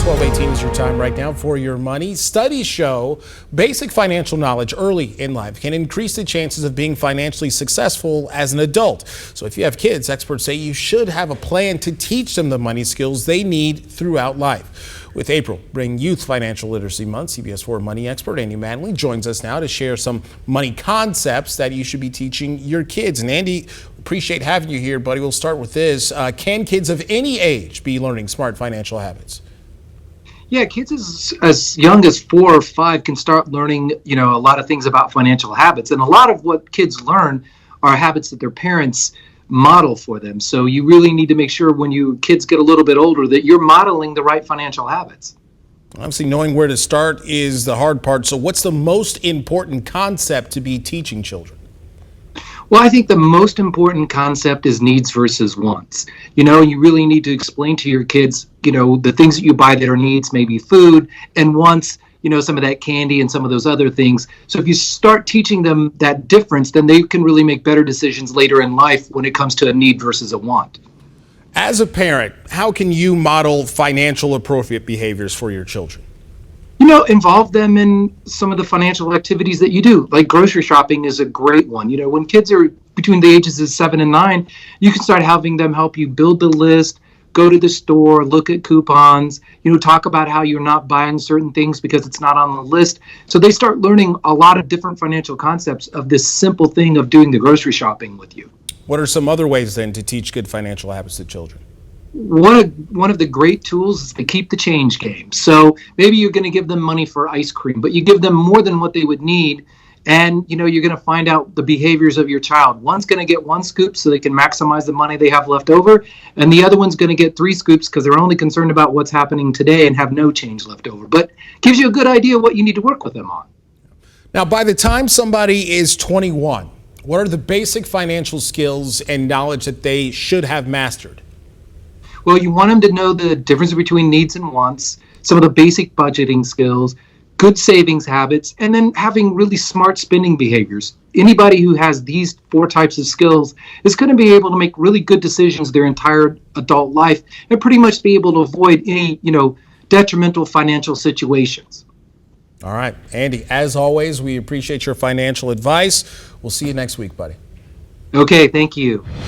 12:18 is your time right now for your money. Studies show basic financial knowledge early in life can increase the chances of being financially successful as an adult. So if you have kids, experts say you should have a plan to teach them the money skills they need throughout life. With April being Youth Financial Literacy Month, CBS 4 money expert Andy Mattingly joins us now to share some money concepts that you should be teaching your kids. And Andy, appreciate having you here, buddy. We'll start with this. Can kids of any age be learning smart financial habits? Yeah, kids as young as 4 or 5 can start learning, a lot of things about financial habits. And a lot of what kids learn are habits that their parents model for them. So you really need to make sure when your kids get a little bit older that you're modeling the right financial habits. Obviously, knowing where to start is the hard part. So what's the most important concept to be teaching children? Well, I think the most important concept is needs versus wants. You really need to explain to your kids, the things that you buy that are needs, maybe food, and wants, some of that candy and some of those other things. So if you start teaching them that difference, then they can really make better decisions later in life when it comes to a need versus a want. As a parent, how can you model financial appropriate behaviors for your children? Involve them in some of the financial activities that you do. Like grocery shopping is a great one. When kids are between the ages of 7 and 9, you can start having them help you build the list, go to the store, look at coupons, talk about how you're not buying certain things because it's not on the list. So they start learning a lot of different financial concepts of this simple thing of doing the grocery shopping with you. What are some other ways then to teach good financial habits to children? One of the great tools is to keep the change game. So maybe you're going to give them money for ice cream, but you give them more than what they would need. And, you're going to find out the behaviors of your child. One's going to get 1 scoop so they can maximize the money they have left over. And the other one's going to get 3 scoops because they're only concerned about what's happening today and have no change left over. But gives you a good idea what you need to work with them on. Now, by the time somebody is 21, what are the basic financial skills and knowledge that they should have mastered? Well, you want them to know the difference between needs and wants, some of the basic budgeting skills, good savings habits, and then having really smart spending behaviors. Anybody who has these 4 types of skills is going to be able to make really good decisions their entire adult life and pretty much be able to avoid any, detrimental financial situations. All right, Andy, as always, we appreciate your financial advice. We'll see you next week, buddy. Okay, thank you.